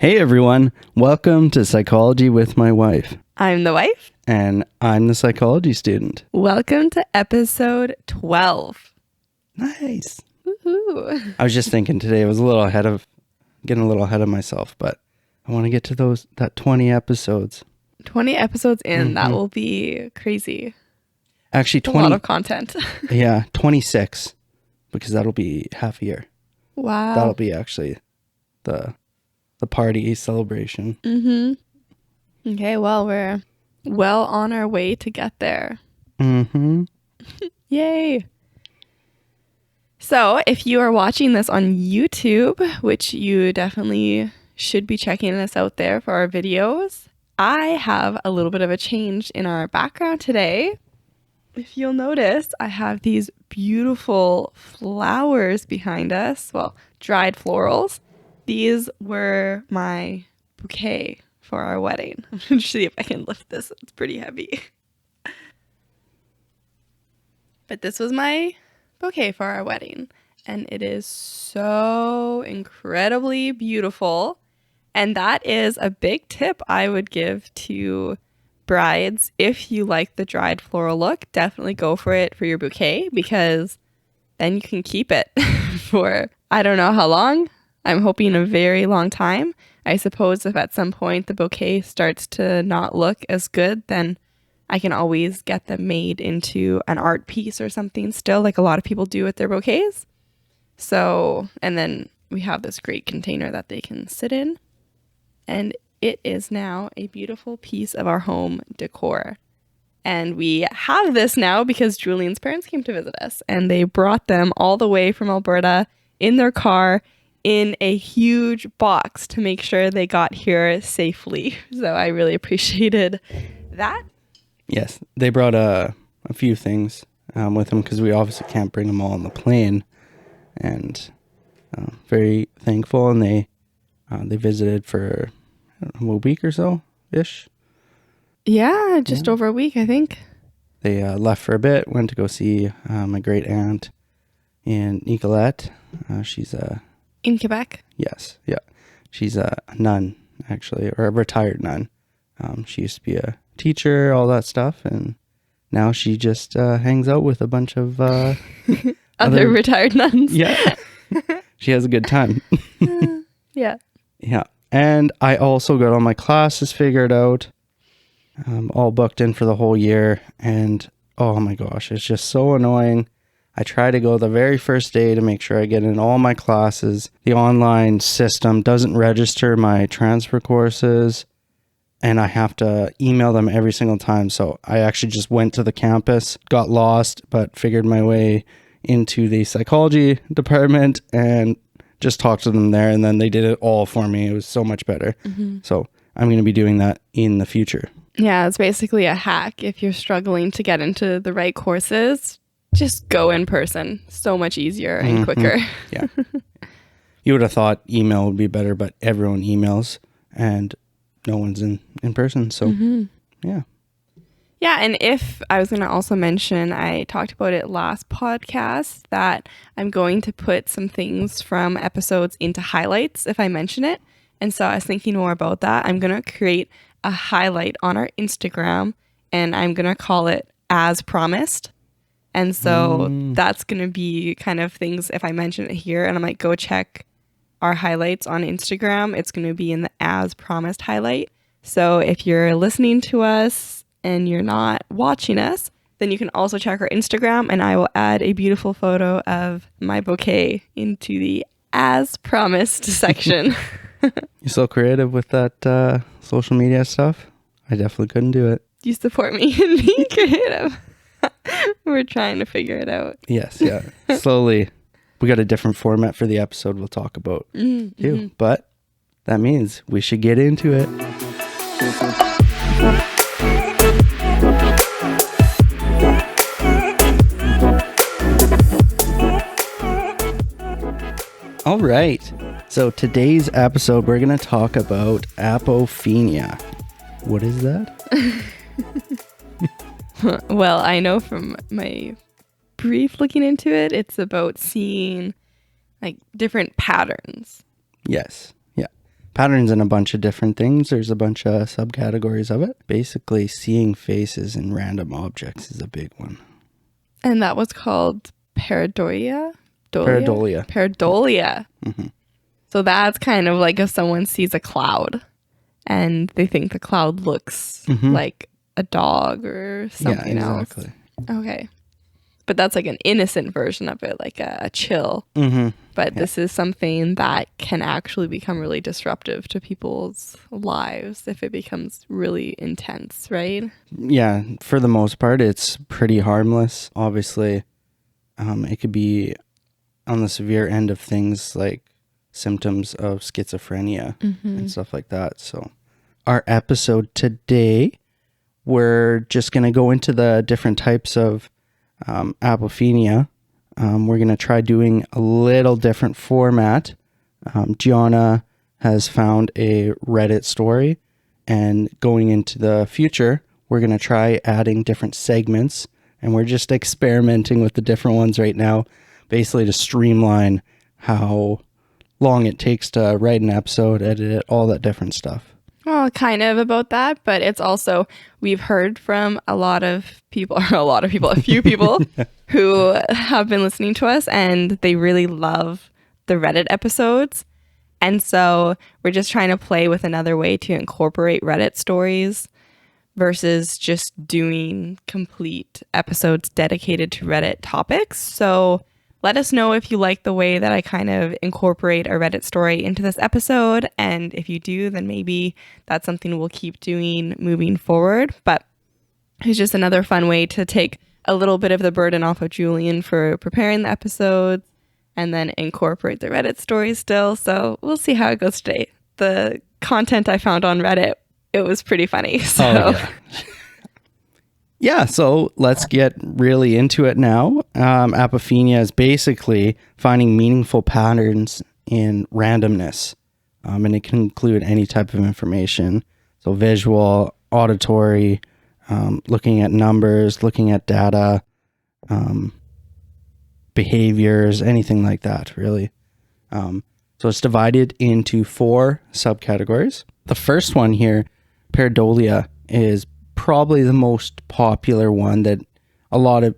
Hey everyone, welcome to Psychology with my wife. I'm the wife. And I'm the psychology student. Welcome to episode 12. Nice. Woohoo. I was just thinking today I was getting a little ahead of myself, but I want to get to that 20 episodes. 20 episodes in, that will be crazy. Actually, A lot of content. Yeah, 26, because that'll be half a year. Wow. That'll be actually the party celebration. Mm-hmm. Okay, well, we're well on our way to get there. Mm-hmm. Yay. So if you are watching this on YouTube, which you definitely should be checking us out there for our videos, I have a little bit of a change in our background today. If you'll notice, I have these beautiful flowers behind us. Well, dried florals. These were my bouquet for our wedding. I'm going to see if I can lift this. It's pretty heavy. But this was my bouquet for our wedding. And it is so incredibly beautiful. And that is a big tip I would give to brides. If you like the dried floral look, definitely go for it for your bouquet, because then you can keep it for I don't know how long. I'm hoping a very long time. I suppose if at some point the bouquet starts to not look as good, then I can always get them made into an art piece or something still, like a lot of people do with their bouquets. So, and then we have this great container that they can sit in. And it is now a beautiful piece of our home decor. And we have this now because Julian's parents came to visit us, and they brought them all the way from Alberta in their car in a huge box to make sure they got here safely. So I really appreciated that. Yes, they brought a few things with them because we obviously can't bring them all on the plane. And very thankful, and they visited for a week or so-ish. Yeah, just over a week, I think. They left for a bit, went to go see my great aunt in Nicolette. She's in Quebec? Yes, yeah. She's a nun, actually, or a retired nun. She used to be a teacher, all that stuff, and now she just hangs out with a bunch of other retired nuns. Yeah. She has a good time. Yeah. Yeah. And I also got all my classes figured out, all booked in for the whole year. And oh my gosh, it's just so annoying. I try to go the very first day to make sure I get in all my classes. The online system doesn't register my transfer courses, and I have to email them every single time. So I actually just went to the campus, got lost, but figured my way into the psychology department and just talked to them there, and then they did it all for me. It was so much better. Mm-hmm. So I'm going to be doing that in the future. Yeah, it's basically a hack. If you're struggling to get into the right courses, just go in person. So much easier and quicker. Yeah. You would have thought email would be better, but everyone emails and no one's in person. So yeah. Yeah, and if I was going to also mention, I talked about it last podcast, that I'm going to put some things from episodes into highlights if I mention it. And so I was thinking more about that. I'm going to create a highlight on our Instagram, and I'm going to call it As Promised. And so that's going to be kind of things, if I mention it here, and I might go check our highlights on Instagram, it's going to be in the As Promised highlight. So if you're listening to us and you're not watching us, then you can also check our Instagram, and I will add a beautiful photo of my bouquet into the As Promised section. You're so creative with that social media stuff. I definitely couldn't do it. You support me in being creative. We're trying to figure it out. Yes, yeah. Slowly. We got a different format for the episode we'll talk about too. But that means we should get into it. All right. So today's episode, we're going to talk about apophenia. What is that? Well, I know from my brief looking into it, it's about seeing like different patterns. Yes. Yeah. patterns in a bunch of different things. There's a bunch of subcategories of it. Basically, seeing faces in random objects is a big one. And that was called Pareidolia? Pareidolia. Pareidolia. Mm-hmm. So that's kind of like if someone sees a cloud and they think the cloud looks like a dog or something else. Okay. But that's like an innocent version of it, like a chill. Mm-hmm. But this is something that can actually become really disruptive to people's lives if it becomes really intense, right? Yeah, for the most part, it's pretty harmless. Obviously, it could be on the severe end of things like symptoms of schizophrenia and stuff like that. So our episode today, we're just going to go into the different types of apophenia. We're going to try doing a little different format. Gianna has found a Reddit story, and going into the future, we're going to try adding different segments, and we're just experimenting with the different ones right now, basically to streamline how long it takes to write an episode, edit it, all that different stuff. Well, kind of about that, but it's also, we've heard from a few people who have been listening to us, and they really love the Reddit episodes. And so we're just trying to play with another way to incorporate Reddit stories versus just doing complete episodes dedicated to Reddit topics. So let us know if you like the way that I kind of incorporate a Reddit story into this episode. And if you do, then maybe that's something we'll keep doing moving forward. But it's just another fun way to take a little bit of the burden off of Julian for preparing the episodes and then incorporate the Reddit stories still. So we'll see how it goes today. The content I found on Reddit, it was pretty funny. So. Yeah, so let's get really into it now. Apophenia is basically finding meaningful patterns in randomness, and it can include any type of information. So visual, auditory, looking at numbers, looking at data, behaviors, anything like that, really. So it's divided into 4 subcategories. The first one here, Pareidolia, is probably the most popular one that a lot of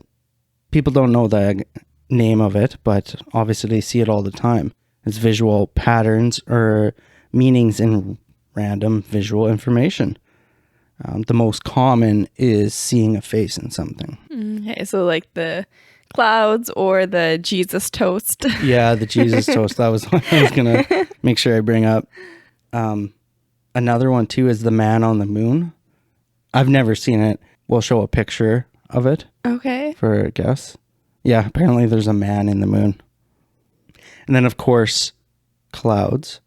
people don't know the name of it, but obviously they see it all the time. It's visual patterns or meanings in random visual information. The most common is seeing a face in something. Okay, so like the clouds or the Jesus toast. Yeah, the Jesus toast. That was what I was going to make sure I bring up. Another one too is the man on the moon. I've never seen it. We'll show a picture of it. Okay. For a guess. Yeah, apparently there's a man in the moon. And then, of course, clouds.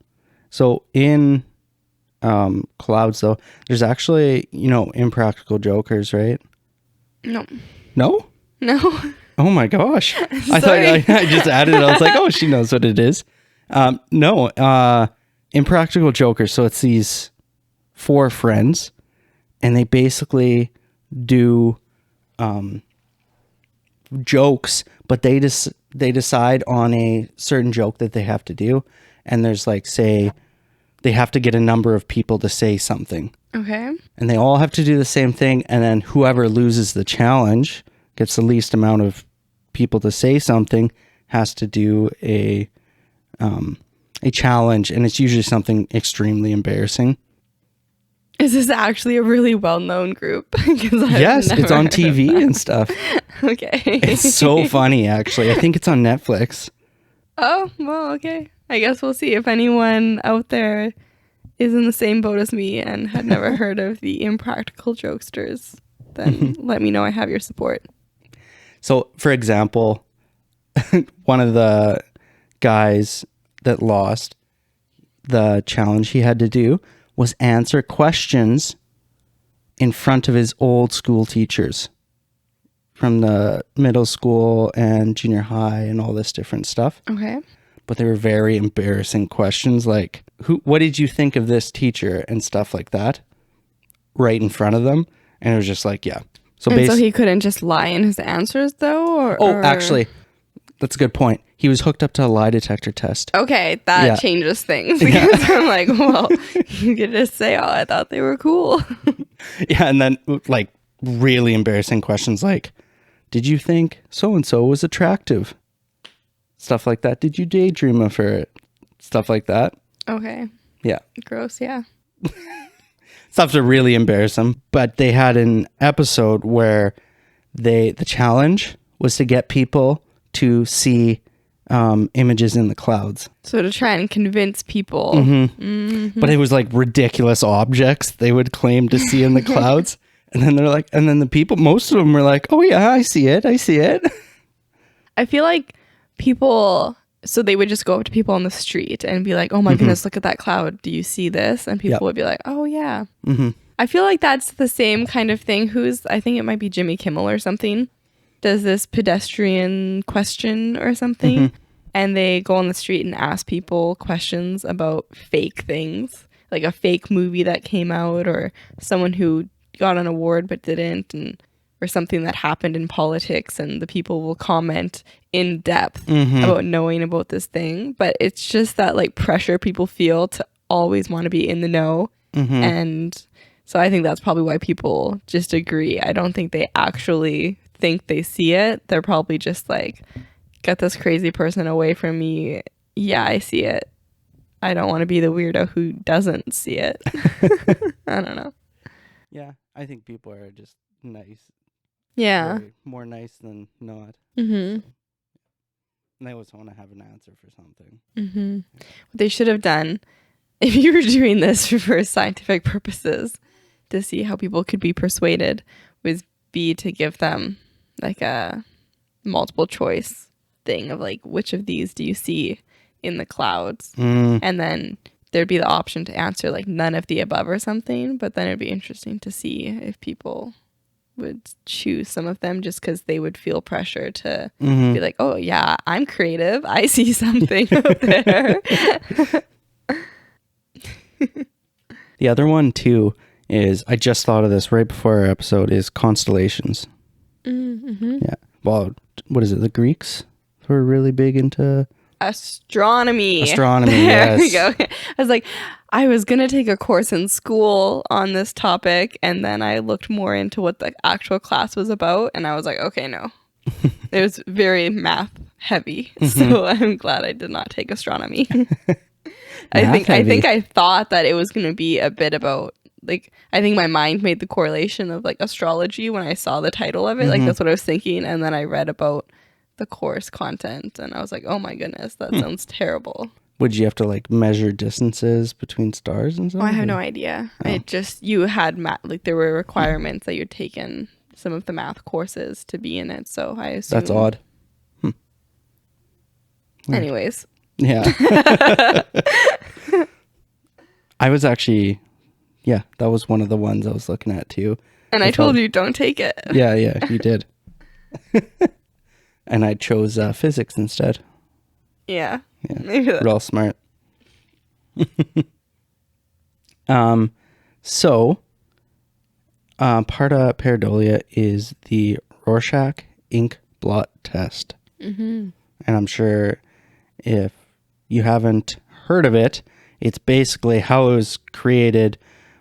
So in clouds, though, there's actually, impractical jokers, right? No. No? No. Oh my gosh. I thought I just added it. I was like, oh, she knows what it is. No. Impractical jokers. So it's these 4 friends. And they basically do jokes, but they decide on a certain joke that they have to do. And there's like, say, they have to get a number of people to say something. Okay. And they all have to do the same thing. And then whoever loses the challenge, gets the least amount of people to say something, has to do a challenge. And it's usually something extremely embarrassing. Is this actually a really well-known group? Yes, it's on TV and stuff. Okay. It's so funny, actually. I think it's on Netflix. Oh, well, okay. I guess we'll see if anyone out there is in the same boat as me and had never heard of the Impractical Jokesters. Then let me know I have your support. So, for example, one of the guys that lost, the challenge he had to do was answer questions in front of his old school teachers from the middle school and junior high and all this different stuff. Okay. But they were very embarrassing questions like, what did you think of this teacher and stuff like that right in front of them. And it was just like, yeah. So he couldn't just lie in his answers though? Actually, That's a good point. He was hooked up to a lie detector test. Okay, that Yeah. changes things because I'm like, well, you could just say, oh, I thought they were cool. Yeah, and then like really embarrassing questions like, did you think so-and-so was attractive? Stuff like that. Did you daydream of her? Stuff like that. Okay, Yeah. gross, yeah. Stuff to really embarrass them. But they had an episode where the challenge was to get people to see images in the clouds. So to try and convince people. But it was like ridiculous objects they would claim to see in the clouds. And then they're like, and then the people, most of them were like, oh yeah, I see it. I feel like people, so they would just go up to people on the street and be like, oh my goodness, look at that cloud. Do you see this? And people would be like, oh yeah. I feel like that's the same kind of thing. I think it might be Jimmy Kimmel or something, does this pedestrian question or something. And they go on the street and ask people questions about fake things, like a fake movie that came out or someone who got an award but didn't, or something that happened in politics, and the people will comment in depth about knowing about this thing. But it's just that like pressure people feel to always want to be in the know. And so I think that's probably why people just agree. I don't think they actually think they see it. They're probably just like, get this crazy person away from me. Yeah, I see it. I don't want to be the weirdo who doesn't see it. I don't know. Yeah, I think people are just nice. Yeah. More nice than not. Mm-hmm. And they always want to have an answer for something. Mm-hmm. What they should have done, if you were doing this for scientific purposes, to see how people could be persuaded, was be to give them like a multiple choice thing of like, which of these do you see in the clouds? And then there'd be the option to answer like none of the above or something. But then it'd be interesting to see if people would choose some of them just because they would feel pressure to be like, oh yeah, I'm creative, I see something out there. The other one too is, I just thought of this right before our episode, is constellations. Yeah. Well, what is it? The Greeks were really big into Astronomy. There we go. I was like, I was going to take a course in school on this topic, and then I looked more into what the actual class was about, and I was like, okay, no. It was very math heavy, so I'm glad I did not take astronomy. I think I thought that it was going to be a bit about, like, I think my mind made the correlation of like astrology when I saw the title of it. Like that's what I was thinking, and then I read about the course content and I was like, oh my goodness, that sounds terrible. Would you have to like measure distances between stars and stuff? I have no idea. It just, you had like there were requirements that you'd taken some of the math courses to be in it, so I assume that's odd. Anyways, yeah. I was actually, yeah, that was one of the ones I was looking at too. And I told you don't take it. Yeah, you did. And I chose physics instead. Yeah. Maybe we're all smart. So, part of Pareidolia is the Rorschach ink blot test. And I'm sure if you haven't heard of it, it's basically how it was created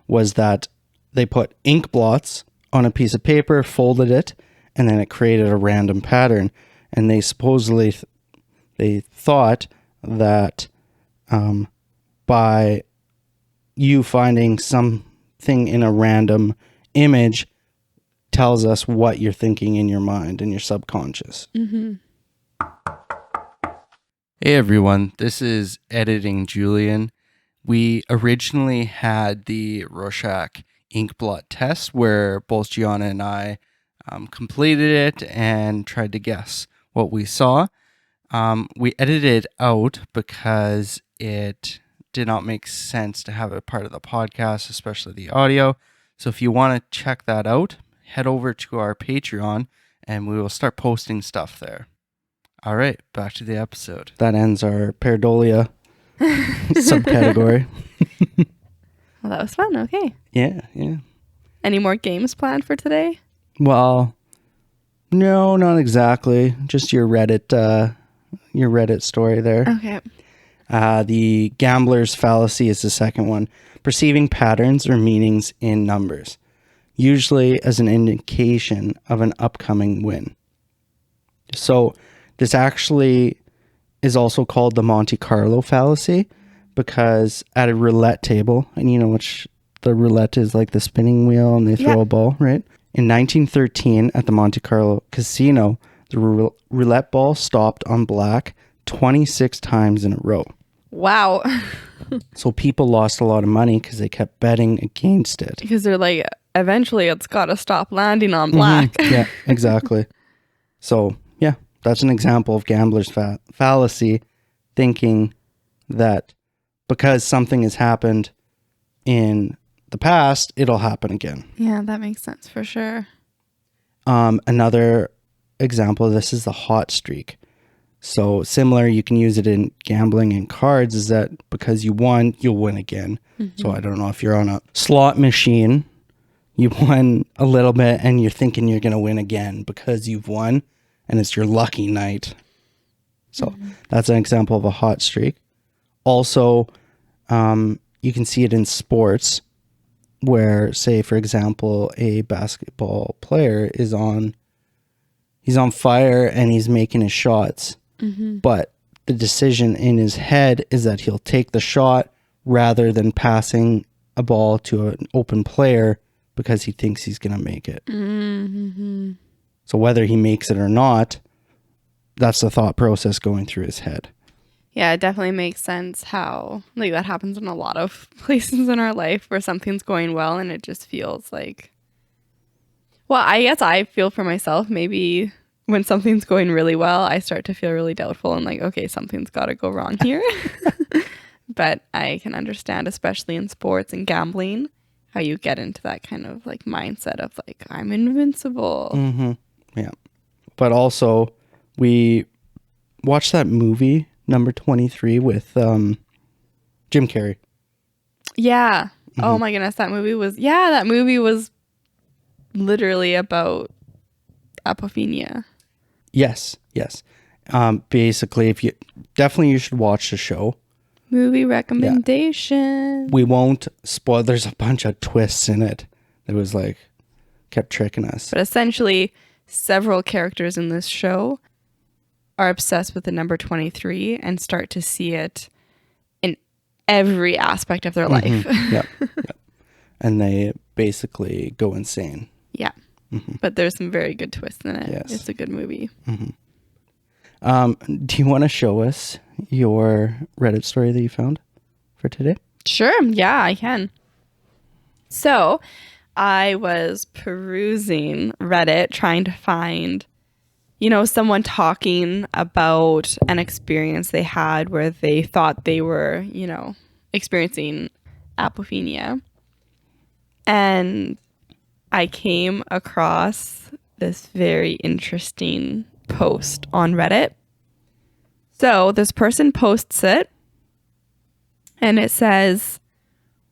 was that they put ink blots on a piece of paper, folded it, and then it created a random pattern. And they supposedly, they thought that by you finding something in a random image tells us what you're thinking in your mind and your subconscious. Hey everyone, this is Editing Julian. We originally had the Rorschach ink blot test where both Gianna and I completed it and tried to guess what we saw. We edited it out because it did not make sense to have it part of the podcast, especially the audio. So if you want to check that out, head over to our Patreon and we will start posting stuff there. All right, back to the episode. That ends our Pareidolia subcategory. Well, that was fun. Okay. Yeah. Any more games planned for today? Well, no, not exactly. Just your Reddit your Reddit story there. Okay. The gambler's fallacy is the second one. Perceiving patterns or meanings in numbers, usually as an indication of an upcoming win. So this actually is also called the Monte Carlo fallacy, because at a roulette table, and you know which the roulette is, like the spinning wheel and they throw a ball, right? In 1913 at the Monte Carlo casino, the roulette ball stopped on black 26 times in a row. Wow. So people lost a lot of money because they kept betting against it. Because they're like, eventually it's got to stop landing on black. Yeah, exactly. So, yeah, that's an example of gambler's fallacy, thinking that because something has happened in the past, it'll happen again. Yeah, that makes sense for sure. Another example of this is the hot streak. So similar, you can use it in gambling and cards, is that because you won, you'll win again. So I don't know if you're on a slot machine, you won a little bit and you're thinking you're going to win again because you've won and it's your lucky night. So that's an example of a hot streak. Also, you can see it in sports where, say, for example, a basketball player he's on fire and he's making his shots. But the decision in his head is that he'll take the shot rather than passing a ball to an open player because he thinks he's going to make it. So whether he makes it or not, that's the thought process going through his head. Yeah, it definitely makes sense how like that happens in a lot of places in our life where something's going well and it just feels like, well, I guess I feel for myself, maybe when something's going really well, I start to feel really doubtful and like, okay, something's got to go wrong here. But I can understand, especially in sports and gambling, how you get into that kind of like mindset of like, I'm invincible. Yeah. But also, we watched that movie, Number 23, with Jim Carrey. Yeah. Oh my goodness. That movie was literally about apophenia. Yes. Basically, you should watch the show. Movie recommendation. We won't spoil. There's a bunch of twists in it. It was like, kept tricking us. But essentially, several characters in this show are obsessed with the number 23 and start to see it in every aspect of their life. Yep. And they basically go insane. Yeah. But there's some very good twists in it. Yes. It's a good movie. Do you want to show us your Reddit story that you found for today? Sure. Yeah, I can. So I was perusing Reddit trying to find, someone talking about an experience they had where they thought they were, experiencing apophenia. And I came across this very interesting post on Reddit. So this person posts it and it says,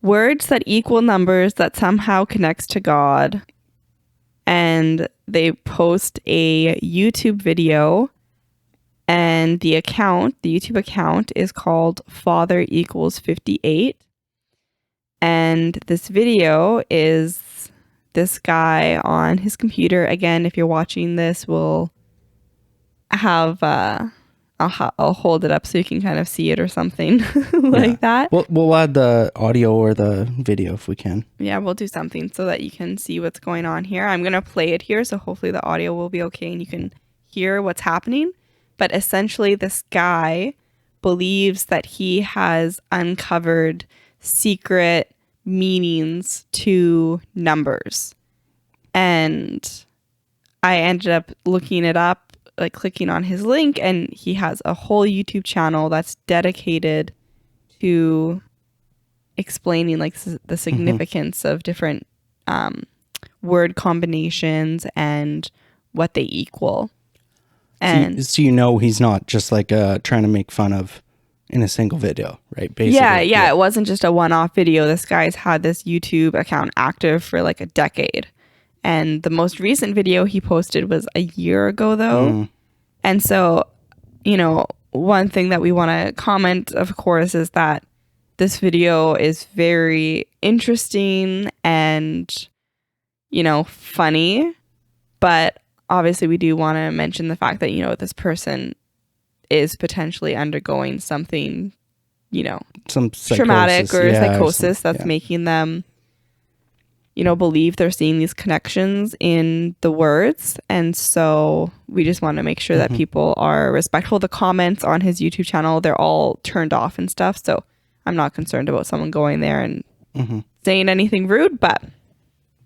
words that equal numbers that somehow connects to God. And they post a YouTube video and the YouTube account is called Father Equals 58. And this video is this guy on his computer. Again, if you're watching this, we'll have I'll hold it up so you can kind of see it or something like that. We'll add the audio or the video if we can. Yeah, we'll do something so that you can see what's going on here. I'm going to play it here, so hopefully the audio will be okay and you can hear what's happening. But essentially, this guy believes that he has uncovered secret meanings to numbers. And I ended up looking it up, like clicking on his link, and he has a whole YouTube channel that's dedicated to explaining like the significance of different word combinations and what they equal. And so he's not just like trying to make fun of in a single video, right? Basically. Yeah. It wasn't just a one-off video. This guy's had this YouTube account active for like a decade. And the most recent video he posted was a year ago, though. And so, one thing that we want to comment, of course, is that this video is very interesting and, funny. But obviously, we do want to mention the fact that, this person is potentially undergoing something, some traumatic or yeah, psychosis that's making them, believe they're seeing these connections in the words. And so we just want to make sure that people are respectful. The comments on his YouTube channel, they're all turned off and stuff. So I'm not concerned about someone going there and saying anything rude. But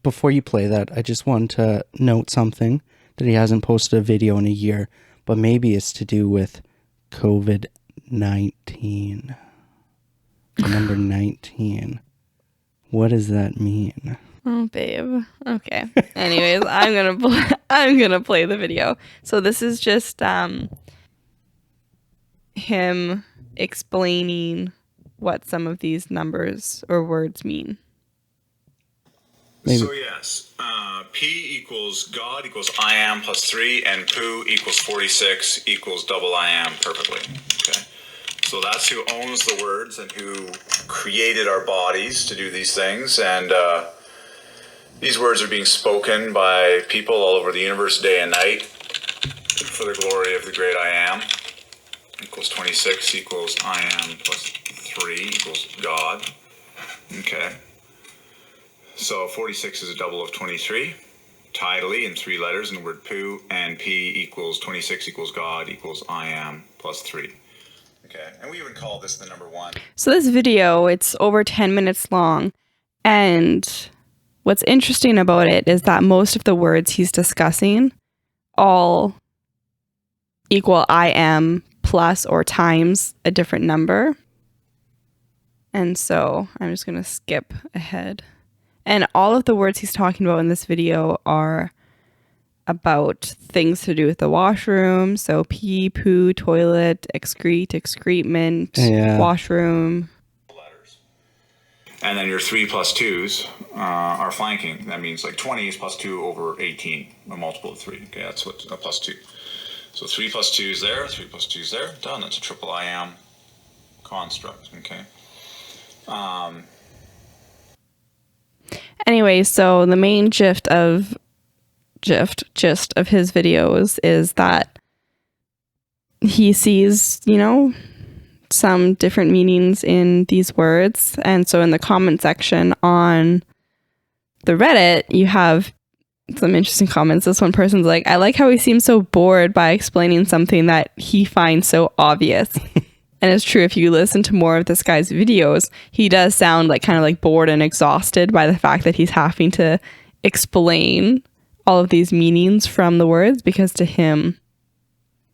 before you play that, I just want to note something, that he hasn't posted a video in a year, but maybe it's to do with COVID-19. Number 19. What does that mean? Oh, babe. Okay. Anyways, I'm gonna play the video. So this is just him explaining what some of these numbers or words mean. Maybe. So yes, P equals God equals I am plus 3, and Poo equals 46 equals double I am perfectly. Okay, so that's who owns the words and who created our bodies to do these things. And these words are being spoken by people all over the universe day and night for the glory of the great I am. Equals 26 equals I am plus 3 equals God. Okay. So 46 is a double of 23, tidally in 3 letters in the word poo, and P equals 26 equals God equals I am plus 3. Okay, and we even call this the number 1. So this video, it's over 10 minutes long, and what's interesting about it is that most of the words he's discussing all equal I am plus or times a different number. And so I'm just going to skip ahead. And all of the words he's talking about in this video are about things to do with the washroom. So pee, poo, toilet, excrete, excrement, washroom. Letters. And then your 3 plus 2s are flanking. That means like 20 is plus 2 over 18, a multiple of 3. Okay, that's what a plus 2. So 3 plus 2 is there, 3 plus 2 is there. Done. That's a triple I am construct. Okay. Anyway, so the main gist of his videos is that he sees, some different meanings in these words. And so in the comment section on the Reddit, you have some interesting comments. This one person's like, I like how he seems so bored by explaining something that he finds so obvious. And it's true, if you listen to more of this guy's videos, he does sound like kind of like bored and exhausted by the fact that he's having to explain all of these meanings from the words, because to him,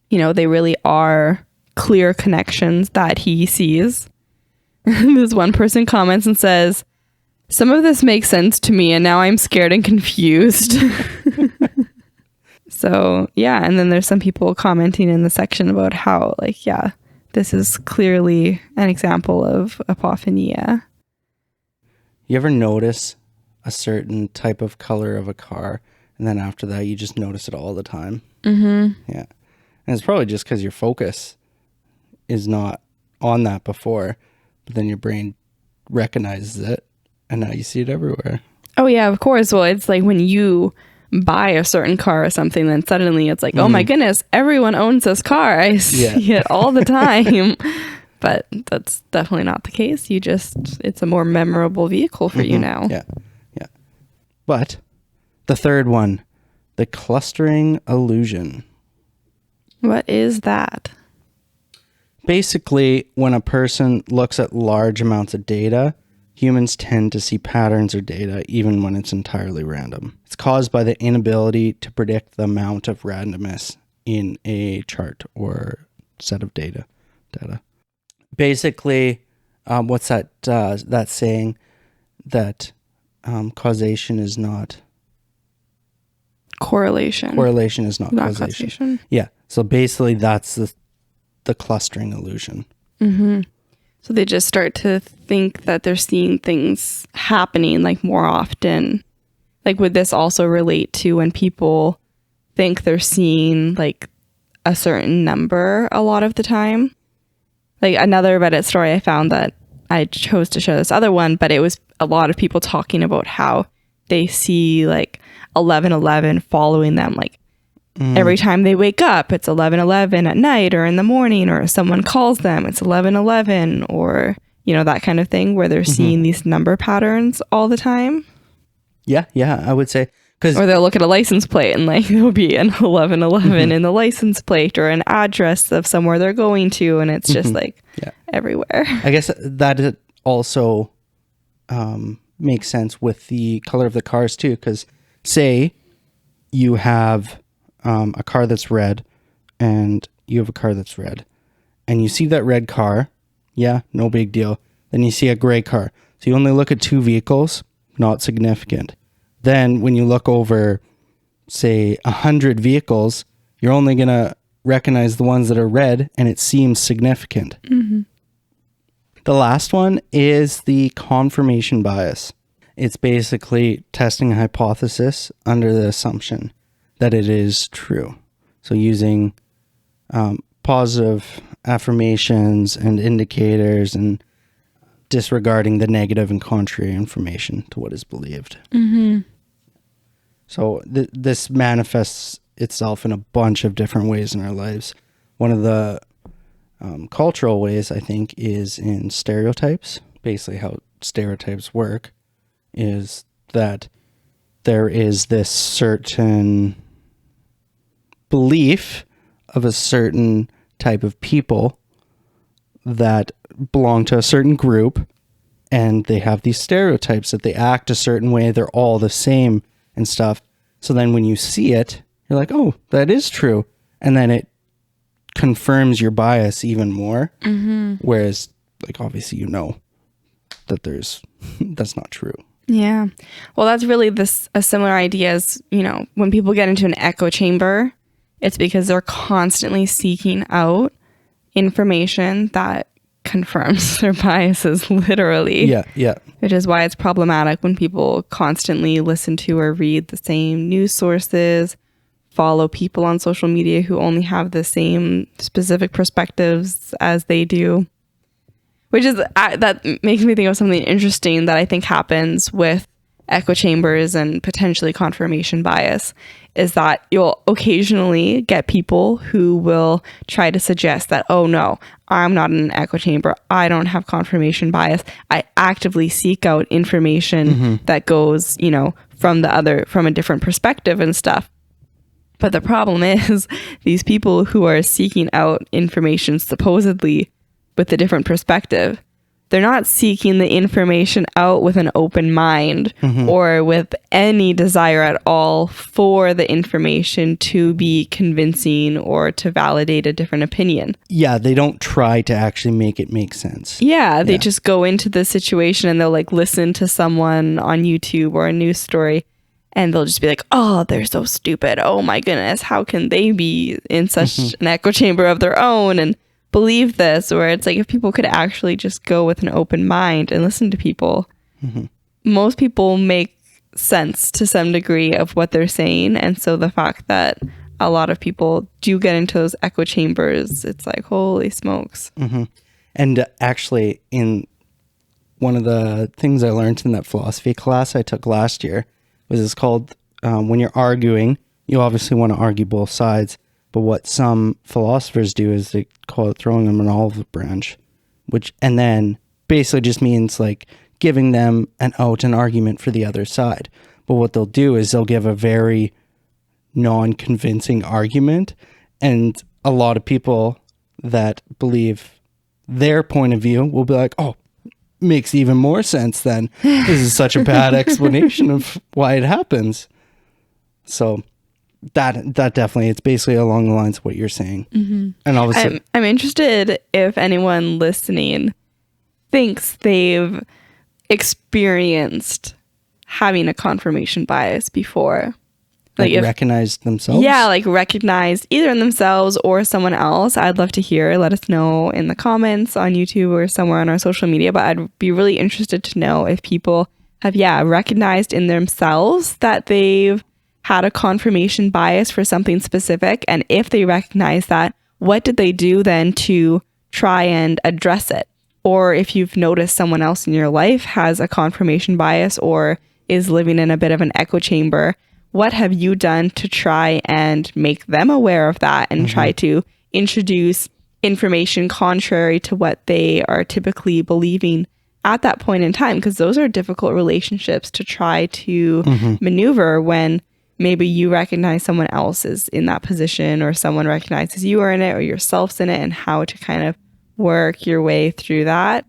they really are clear connections that he sees. This one person comments and says, some of this makes sense to me and now I'm scared and confused. So, yeah. And then there's some people commenting in the section about how, this is clearly an example of apophenia. You ever notice a certain type of color of a car, and then after that, you just notice it all the time? Mm-hmm. Yeah. And it's probably just because your focus is not on that before, but then your brain recognizes it, and now you see it everywhere. Oh, yeah, of course. Well, it's like when you buy a certain car or something, then suddenly it's like, oh my goodness, everyone owns this car. I see it all the time. But that's definitely not the case. It's a more memorable vehicle for you now. Yeah. But the third one, the clustering illusion. What is that? Basically, when a person looks at large amounts of data, humans tend to see patterns or data even when it's entirely random. It's caused by the inability to predict the amount of randomness in a chart or set of data. Basically, what's that saying that causation is not... Correlation. Correlation is not causation. Yeah. So basically that's the clustering illusion. Mm-hmm. So they just start to think that they're seeing things happening more often. Would this also relate to when people think they're seeing a certain number a lot of the time. Like another Reddit story I found that I chose to show this other one, but it was a lot of people talking about how they see like 11:11 following them. Like every time they wake up, it's 11:11 at night or in the morning, or someone calls them, it's 11:11, or, you know, that kind of thing where they're seeing these number patterns all the time. Yeah, I would say. Or they'll look at a license plate and like there'll be an 11:11 in the license plate, or an address of somewhere they're going to, and it's just like everywhere. I guess that it also makes sense with the color of the cars too, because say you have a car that's red and you have a car that's red, and you see that red car, no big deal. Then you see a gray car. So you only look at 2 vehicles, not significant. Then when you look over, say, 100 vehicles, you're only going to recognize the ones that are red, and it seems significant. The last one is the confirmation bias. It's basically testing a hypothesis under the assumption that it is true. So using positive affirmations and indicators and disregarding the negative and contrary information to what is believed. So this manifests itself in a bunch of different ways in our lives. One of the cultural ways, I think, is in stereotypes. Basically how stereotypes work is that there is this certain belief of a certain type of people that belong to a certain group, and they have these stereotypes that they act a certain way, they're all the same and stuff. So then when you see it, you're like, oh, that is true. And then it confirms your bias even more. Whereas, like, obviously, you know that that's not true. Yeah. Well, that's really a similar idea as, you know, when people get into an echo chamber, it's because they're constantly seeking out information that confirms their biases, literally. Yeah. Which is why it's problematic when people constantly listen to or read the same news sources, follow people on social media who only have the same specific perspectives as they do. Which is, that makes me think of something interesting that I think happens with echo chambers and potentially confirmation bias, is that you'll occasionally get people who will try to suggest that, oh no, I'm not in an echo chamber, I don't have confirmation bias, I actively seek out information that goes, you know, from a different perspective and stuff. But the problem is these people who are seeking out information supposedly with a different perspective, they're not seeking the information out with an open mind or with any desire at all for the information to be convincing or to validate a different opinion. Yeah, they don't try to actually make it make sense. Yeah, they just go into the situation and they'll like listen to someone on YouTube or a news story, and they'll just be like, oh, they're so stupid. Oh my goodness, how can they be in such an echo chamber of their own and believe this? Where it's like, if people could actually just go with an open mind and listen to people, most people make sense to some degree of what they're saying. And so the fact that a lot of people do get into those echo chambers, it's like, holy smokes. And actually, in one of the things I learned in that philosophy class I took last year was it's called, when you're arguing, you obviously want to argue both sides. But what some philosophers do is they call it throwing them an olive branch, and then basically just means like giving them an argument for the other side. But what they'll do is they'll give a very non-convincing argument, and a lot of people that believe their point of view will be like, oh, makes even more sense then. This is such a bad explanation of why it happens. So that definitely, it's basically along the lines of what you're saying. And obviously, I'm interested if anyone listening thinks they've experienced having a confirmation bias before. Like recognized themselves? Yeah, like recognized either in themselves or someone else. I'd love to hear. Let us know in the comments on YouTube or somewhere on our social media. But I'd be really interested to know if people have, recognized in themselves that they've had a confirmation bias for something specific, and if they recognize that, what did they do then to try and address it? Or if you've noticed someone else in your life has a confirmation bias or is living in a bit of an echo chamber, what have you done to try and make them aware of that and try to introduce information contrary to what they are typically believing at that point in time? Because those are difficult relationships to try to maneuver when maybe you recognize someone else is in that position, or someone recognizes you are in it, or yourself's in it, and how to kind of work your way through that.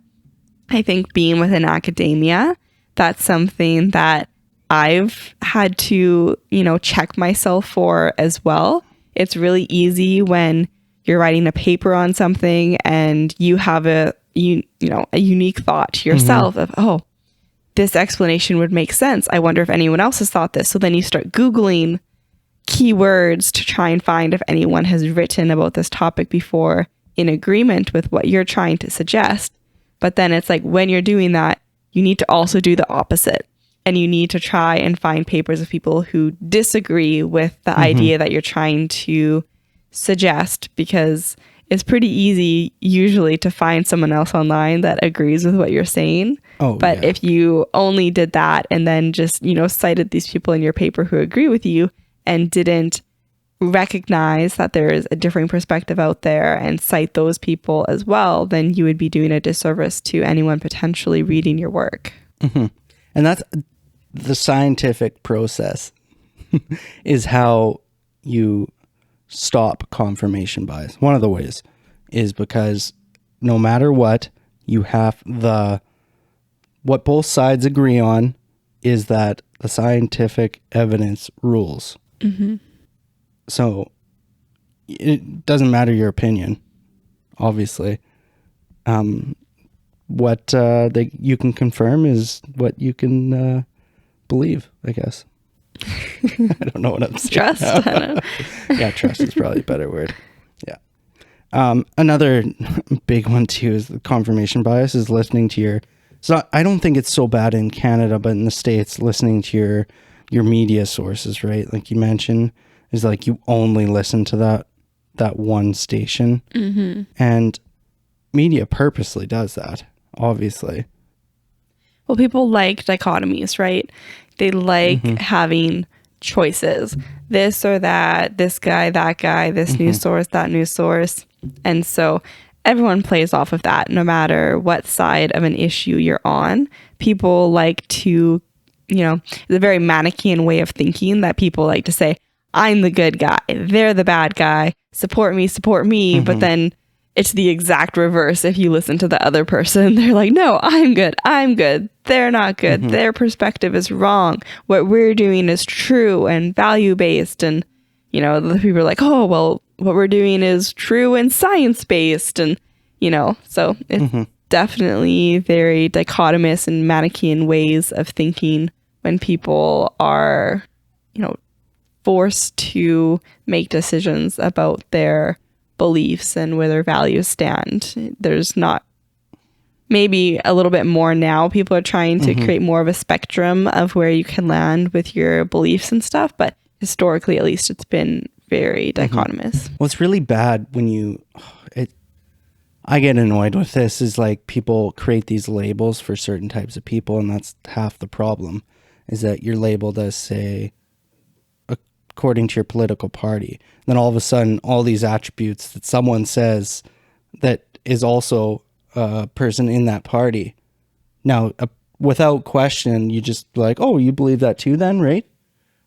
I think being within academia, that's something that I've had to, check myself for as well. It's really easy when you're writing a paper on something and you have a unique thought to yourself of, oh, this explanation would make sense. I wonder if anyone else has thought this. So then you start Googling keywords to try and find if anyone has written about this topic before in agreement with what you're trying to suggest. But then it's like, when you're doing that, you need to also do the opposite. And you need to try and find papers of people who disagree with the idea that you're trying to suggest, because it's pretty easy usually to find someone else online that agrees with what you're saying. But if you only did that and then just, cited these people in your paper who agree with you and didn't recognize that there is a differing perspective out there and cite those people as well, then you would be doing a disservice to anyone potentially reading your work. And that's the scientific process is how you stop confirmation bias. One of the ways is because no matter what, you have what both sides agree on is that the scientific evidence rules. So it doesn't matter your opinion, obviously. What you can confirm is what you can believe, I guess. I don't know what I'm saying. Trust. I don't know. Yeah, trust is probably a better word. Yeah. Another big one too is the confirmation bias is listening to your. So I don't think it's so bad in Canada, but in the States, listening to your media sources, right? Like you mentioned, is like you only listen to that one station, and media purposely does that, obviously. Well, people like dichotomies, right? They like having choices, this or that, this guy, that guy, this news source, that news source. And so everyone plays off of that, no matter what side of an issue you're on. People like to, it's a very Manichaean way of thinking that people like to say, I'm the good guy, they're the bad guy, support me. But then it's the exact reverse. If you listen to the other person, they're like, no, I'm good. They're not good. Their perspective is wrong. What we're doing is true and value-based. And, the people are like, oh, well, what we're doing is true and science-based. And, so it's definitely very dichotomous and Manichaean ways of thinking when people are, forced to make decisions about their beliefs and where their values stand. There's not, maybe a little bit more now, people are trying to create more of a spectrum of where you can land with your beliefs and stuff, but historically at least it's been very dichotomous. Well, it's really bad when I get annoyed with this, is like people create these labels for certain types of people, and that's half the problem, is that you're labeled as, say, according to your political party. Then all of a sudden, all these attributes that someone says that is also a person in that party. Now, without question, you just like, oh, you believe that too then, right?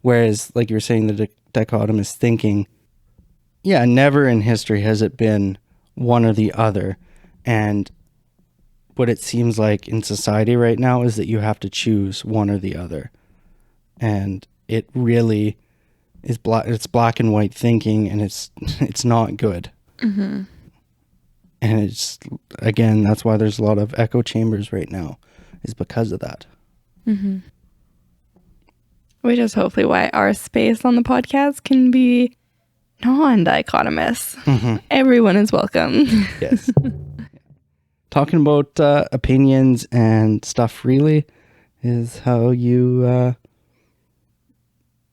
Whereas, like you were saying, the dichotomous thinking, yeah, never in history has it been one or the other. And what it seems like in society right now is that you have to choose one or the other. And it really is it's black and white thinking, and it's not good. And it's, again, that's why there's a lot of echo chambers right now, is because of that. Which is hopefully why our space on the podcast can be non-dichotomous. Everyone is welcome. Yes. Talking about opinions and stuff freely is how you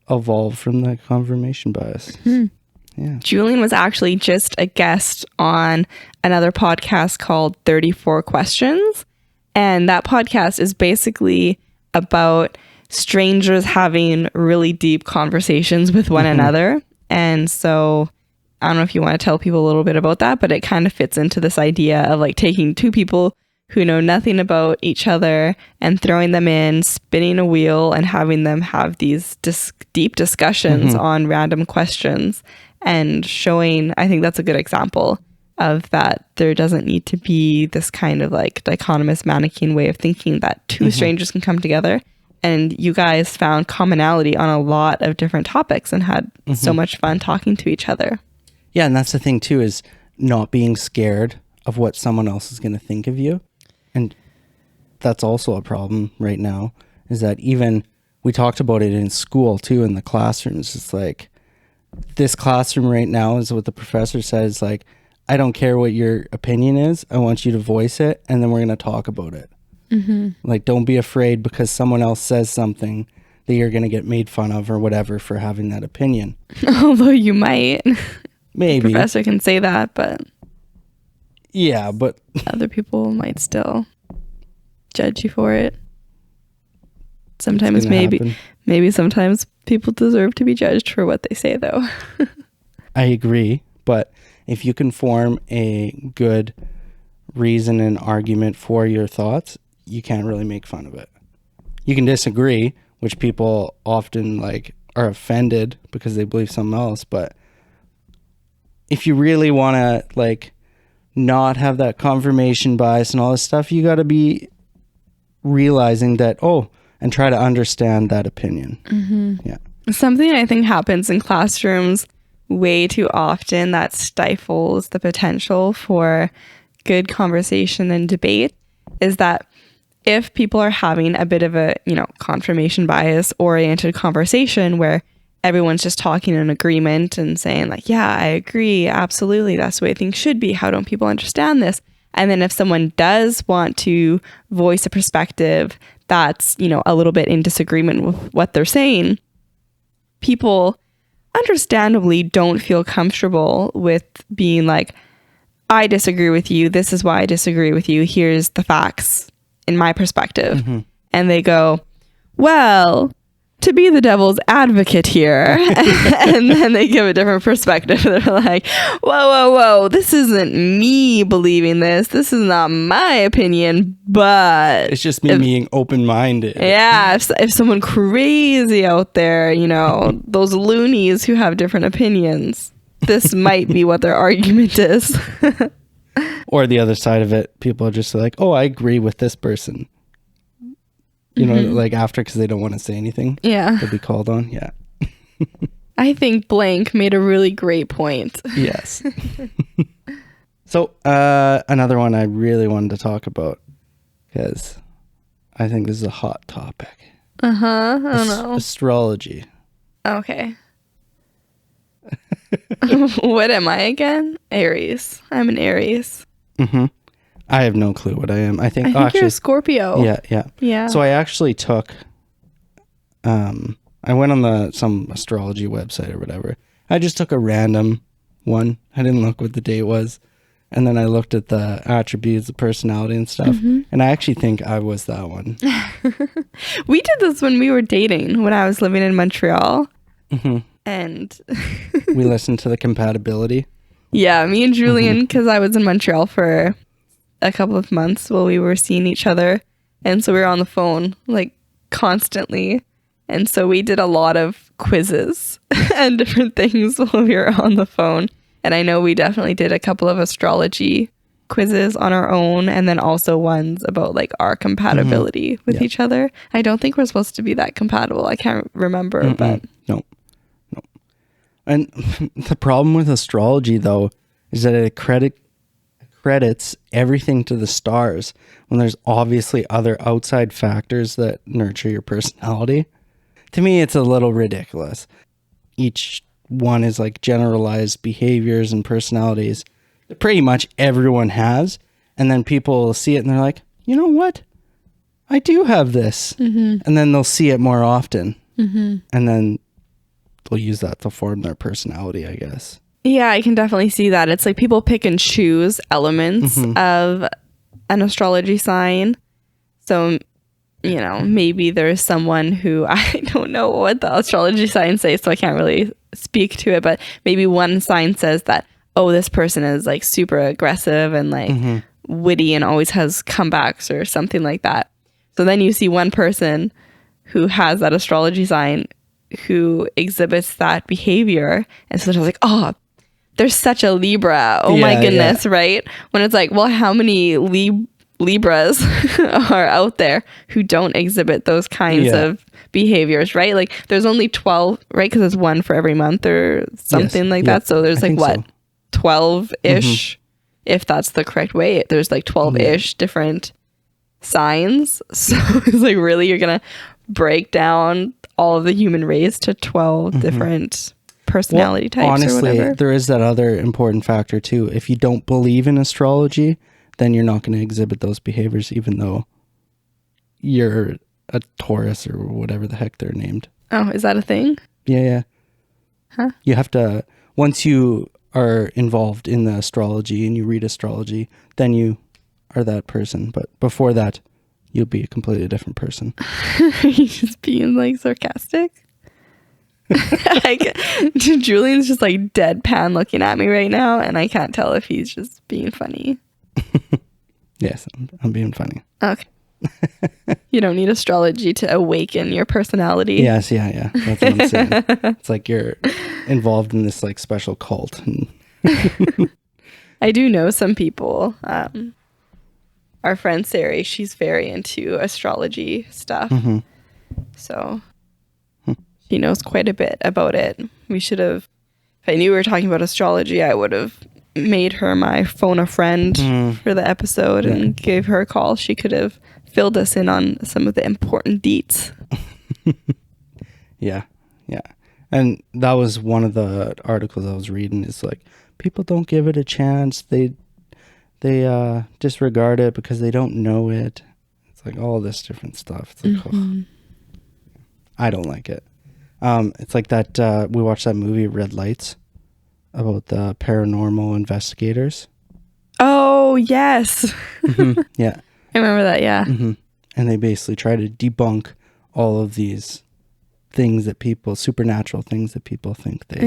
evolved from the confirmation bias. Yeah. Julian was actually just a guest on another podcast called 34 Questions. And that podcast is basically about strangers having really deep conversations with one another. And so I don't know if you want to tell people a little bit about that, but it kind of fits into this idea of like taking two people who know nothing about each other and throwing them in, spinning a wheel and having them have these deep discussions on random questions and showing, I think that's a good example of that. There doesn't need to be this kind of like dichotomous Manichean way of thinking that two strangers can come together. And you guys found commonality on a lot of different topics and had so much fun talking to each other. Yeah, and that's the thing too, is not being scared of what someone else is going to think of you. And that's also a problem right now, is that even we talked about it in school too, in the classrooms. It's like this classroom right now is what the professor says, like, I don't care what your opinion is. I want you to voice it, and then we're going to talk about it. Like, don't be afraid because someone else says something that you're going to get made fun of or whatever for having that opinion. Although you might. Maybe. The professor can say that, but yeah, but other people might still judge you for it. Sometimes maybe sometimes people deserve to be judged for what they say, though. I agree, but if you can form a good reason and argument for your thoughts, you can't really make fun of it. You can disagree, which people often like are offended because they believe something else, but if you really want to like not have that confirmation bias and all this stuff, you got to be realizing that, and try to understand that opinion. Yeah. Something I think happens in classrooms way too often that stifles the potential for good conversation and debate is that if people are having a bit of a, confirmation bias oriented conversation where everyone's just talking in agreement and saying like, yeah, I agree, absolutely, that's the way things should be. How don't people understand this? And then if someone does want to voice a perspective that's, a little bit in disagreement with what they're saying, people understandably don't feel comfortable with being like, I disagree with you. This is why I disagree with you. Here's the facts in my perspective. And they go, well, to be the devil's advocate here. And then they give a different perspective. They're like, whoa, this isn't me believing this. This is not my opinion, but it's just me being open-minded. Yeah. If someone crazy out there, those loonies who have different opinions, this might be what their argument is. Or the other side of it, people are just like, I agree with this person. Like after, because they don't want to say anything. Yeah. They'll be called on. Yeah. I think blank made a really great point. Yes. So another one I really wanted to talk about, because I think this is a hot topic. I don't know. Astrology. Okay. What am I again? Aries. I'm an Aries. I have no clue what I am. I think you're a Scorpio. Yeah. So I actually took, I went on some astrology website or whatever. I just took a random one. I didn't look what the date was. And then I looked at the attributes, the personality and stuff. And I actually think I was that one. We did this when we were dating, when I was living in Montreal. And we listened to the compatibility. Yeah, me and Julian, because I was in Montreal for a couple of months while we were seeing each other. And so we were on the phone like constantly. And so we did a lot of quizzes and different things while we were on the phone. And I know we definitely did a couple of astrology quizzes on our own, and then also ones about like our compatibility with each other. I don't think we're supposed to be that compatible. I can't remember, but no. And the problem with astrology though is that it credits everything to the stars when there's obviously other outside factors that nurture your personality. To me, it's a little ridiculous. Each one is like generalized behaviors and personalities that pretty much everyone has. And then people see it and they're like, you know what? I do have this. And then they'll see it more often. And then people use that to form their personality, I guess. Yeah, I can definitely see that. It's like people pick and choose elements of an astrology sign. So, you know, maybe there's someone who, I don't know what the astrology signs say, so I can't really speak to it, but maybe one sign says that, oh, this person is like super aggressive and like witty and always has comebacks or something like that. So then you see one person who has that astrology sign who exhibits that behavior. And so they're like, oh, there's such a Libra. Oh my goodness, right? When it's like, well, how many Libras are out there who don't exhibit those kinds of behaviors, right? Like there's only 12, right? Because it's one for every month or something like that. So there's like what, 12-ish, if that's the correct way. There's like 12-ish different signs. So it's like, really, you're gonna break down all of the human race to 12 different personality types? Honestly, or whatever? there is that other important factor too. If you don't believe in astrology, then you're not going to exhibit those behaviors, even though you're a Taurus or whatever the heck they're named. Oh, is that a thing? Yeah. Huh? You have to, once you are involved in the astrology and you read astrology, then you are that person. But before that, you'll be a completely different person. Are you just being like sarcastic? Julian's just like deadpan looking at me right now, and I can't tell if he's just being funny. Yes, I'm being funny. Okay. You don't need astrology to awaken your personality. Yes, yeah. That's what I'm saying. It's like you're involved in this like special cult. I do know some people. Our friend Sari, she's very into astrology stuff. So she knows quite a bit about it. We should have, if I knew we were talking about astrology, I would have made her my phone a friend for the episode and gave her a call. She could have filled us in on some of the important deets. Yeah. And that was one of the articles I was reading. Is like, people don't give it a chance. They disregard it because they don't know it. It's like all this different stuff. It's like, I don't like it. It's like that, we watched that movie Red Lights about the paranormal investigators. Oh, yes. Yeah. I remember that, yeah. And they basically try to debunk all of these things that people, supernatural things that people think they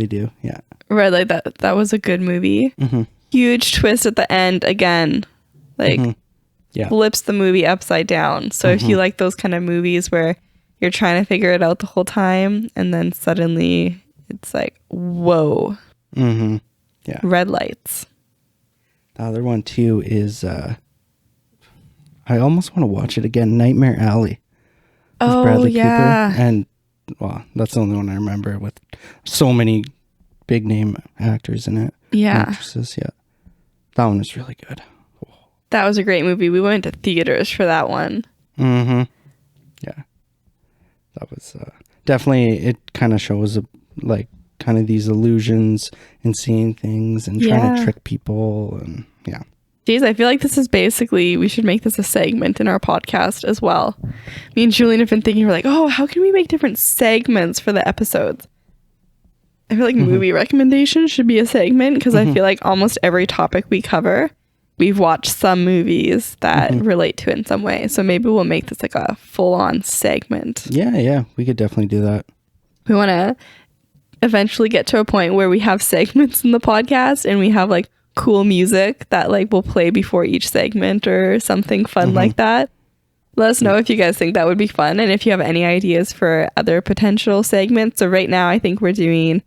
do. Yeah. Right, like that was a good movie. Huge twist at the end again. Like, flips the movie upside down. So if you like those kind of movies where you're trying to figure it out the whole time and then suddenly it's like, whoa. Yeah. Red Lights. The other one too is I almost want to watch it again, Nightmare Alley with Bradley Cooper. And well, that's the only one I remember with so many big name actors in it. Yeah. Actresses, yeah. That one was really good. That was a great movie. We went to theaters for that one. Yeah. That was definitely, it kind of shows like kind of these illusions and seeing things and trying to trick people and Geez, I feel like this is basically, we should make this a segment in our podcast as well. Me and Julian have been thinking, we're like, oh, how can we make different segments for the episodes? I feel like movie recommendations should be a segment because I feel like almost every topic we cover, we've watched some movies that relate to it in some way. So maybe we'll make this like a full-on segment. Yeah. We could definitely do that. We want to eventually get to a point where we have segments in the podcast and we have like cool music that like will play before each segment or something fun like that. Let us know if you guys think that would be fun and if you have any ideas for other potential segments. So right now I think we're doing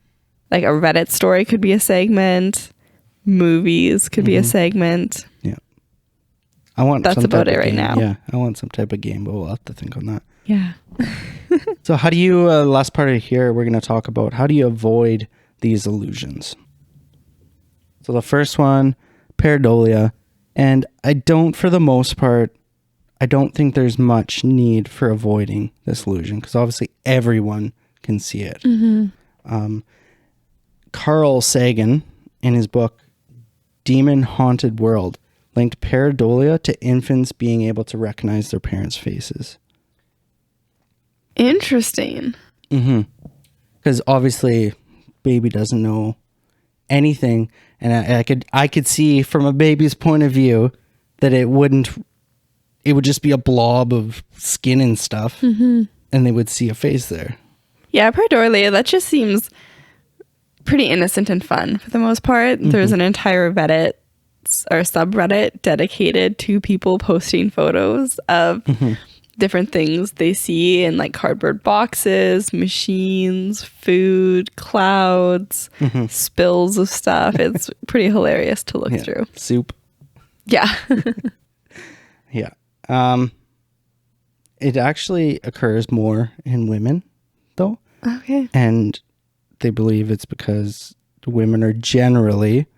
like a Reddit story could be a segment, movies could be a segment. Yeah. That's about it right now. Yeah, I want some type of game, but we'll have to think on that. Yeah. So how do you, last part of here, we're going to talk about how do you avoid these illusions? So the first one, Pareidolia. And I don't, for the most part, I don't think there's much need for avoiding this illusion because obviously everyone can see it. Carl Sagan, in his book, Demon Haunted World, linked pareidolia to infants being able to recognize their parents' faces. Interesting. because obviously baby doesn't know anything, and I could see from a baby's point of view that it would just be a blob of skin and stuff, and they would see a face there. Yeah, Pareidolia, that just seems pretty innocent and fun for the most part. There's an entire Reddit or subreddit dedicated to people posting photos of different things they see in like cardboard boxes, machines, food, clouds, spills of stuff. It's pretty hilarious to look through. Soup. Yeah. Yeah. It actually occurs more in women, though. Okay. And they believe it's because women are generally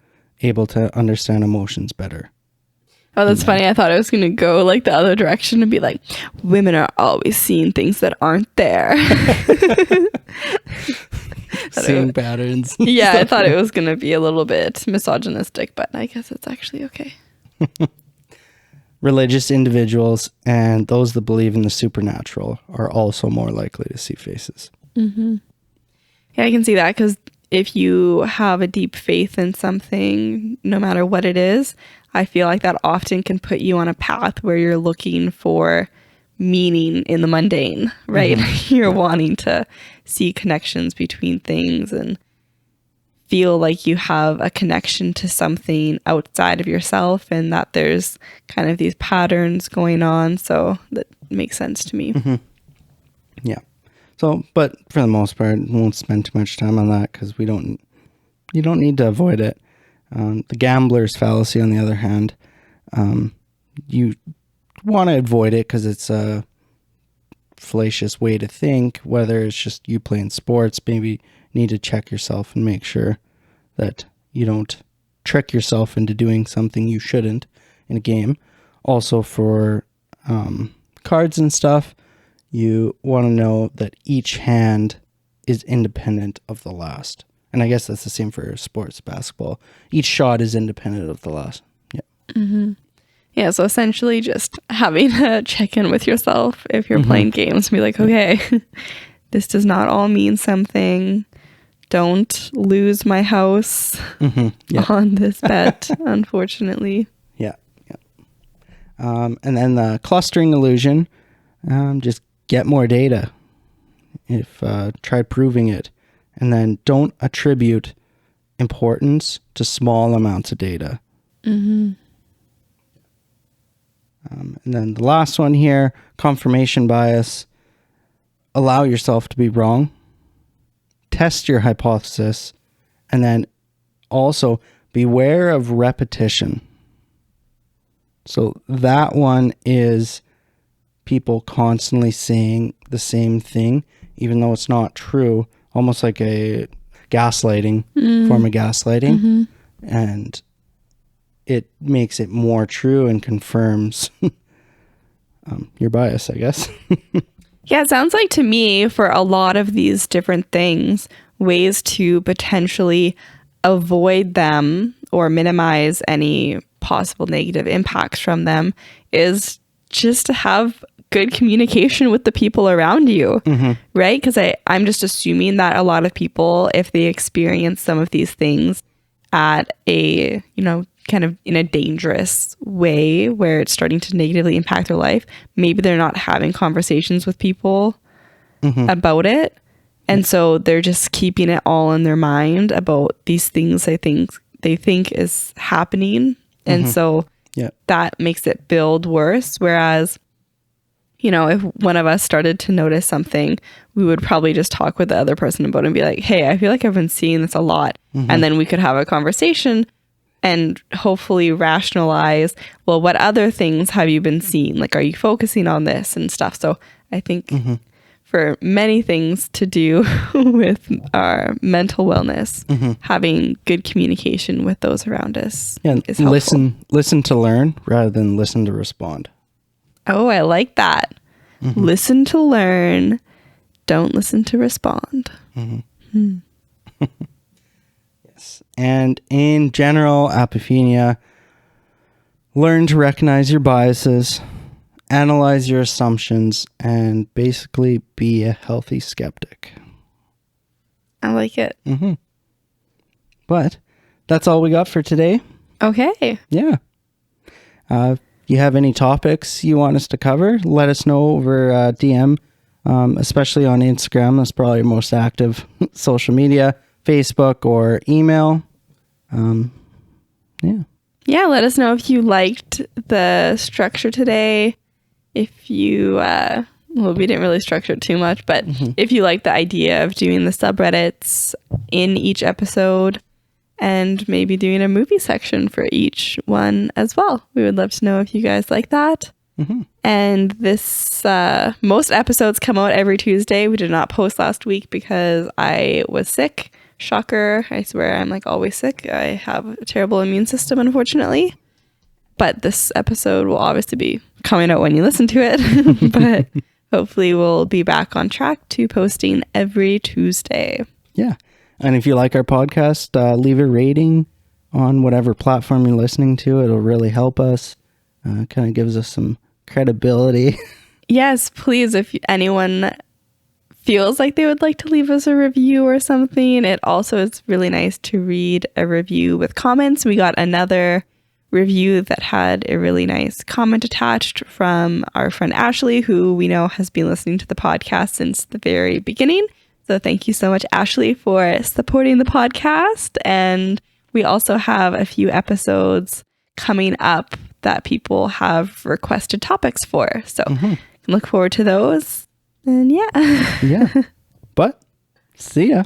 able to understand emotions better. Oh, that's funny. I thought I was going to go like the other direction and be like, women are always seeing things that aren't there. Seeing patterns. Yeah, I thought it was going to be a little bit misogynistic, but I guess it's actually okay. Religious individuals and those that believe in the supernatural are also more likely to see faces. Yeah, I can see that because if you have a deep faith in something, no matter what it is, I feel like that often can put you on a path where you're looking for meaning in the mundane, right? You're wanting to see connections between things and feel like you have a connection to something outside of yourself and that there's kind of these patterns going on. So that makes sense to me. Yeah. So, but for the most part, we won't spend too much time on that because you don't need to avoid it. The gambler's fallacy, on the other hand, you want to avoid it because it's a fallacious way to think, whether it's just you playing sports. Maybe you need to check yourself and make sure that you don't trick yourself into doing something you shouldn't in a game. Also for cards and stuff, you want to know that each hand is independent of the last. And I guess that's the same for sports, basketball. Each shot is independent of the last. Yeah. Yeah, so essentially just having a check-in with yourself if you're playing games. Be like, okay, this does not all mean something. Don't lose my house on this bet, unfortunately. Yeah. And then the clustering illusion, just get more data. Try proving it. And then don't attribute importance to small amounts of data. And then the last one here, confirmation bias. Allow yourself to be wrong. Test your hypothesis. And then also beware of repetition. So that one is people constantly saying the same thing, even though it's not true. Almost like a gaslighting, form of gaslighting. And it makes it more true and confirms your bias, I guess. Yeah, it sounds like to me for a lot of these different things, ways to potentially avoid them or minimize any possible negative impacts from them is just to have good communication with the people around you, right? Because I'm just assuming that a lot of people, if they experience some of these things at a, kind of in a dangerous way where it's starting to negatively impact their life, maybe they're not having conversations with people about it. And so they're just keeping it all in their mind about these things they think is happening. And so that makes it build worse. Whereas, if one of us started to notice something, we would probably just talk with the other person about it and be like, hey, I feel like I've been seeing this a lot. And then we could have a conversation and hopefully rationalize, well, what other things have you been seeing? Like, are you focusing on this and stuff? So I think for many things to do with our mental wellness, having good communication with those around us is helpful. Listen to learn rather than listen to respond. Oh, I like that. Listen to learn. Don't listen to respond. Yes. And in general, apophenia, learn to recognize your biases, analyze your assumptions, and basically be a healthy skeptic. I like it. But that's all we got for today. Okay. Yeah. If you have any topics you want us to cover, let us know over DM, especially on Instagram. That's probably your most active social media, Facebook or email. Yeah. Yeah, let us know if you liked the structure today. If you, well, we didn't really structure it too much, but if you like the idea of doing the subreddits in each episode and maybe doing a movie section for each one as well, we would love to know if you guys like that. And this, most episodes come out every Tuesday. We did not post last week because I was sick. Shocker. I swear I'm like always sick. I have a terrible immune system, unfortunately. But this episode will obviously be coming out when you listen to it. But hopefully we'll be back on track to posting every Tuesday. Yeah. And if you like our podcast, leave a rating on whatever platform you're listening to. It'll really help us. Kind of gives us some credibility. Yes, please. If anyone feels like they would like to leave us a review or something, it also is really nice to read a review with comments. We got another review that had a really nice comment attached from our friend Ashley, who we know has been listening to the podcast since the very beginning. So thank you so much, Ashley, for supporting the podcast. And we also have a few episodes coming up that people have requested topics for. So look forward to those. And yeah. Yeah. But see ya.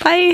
Bye.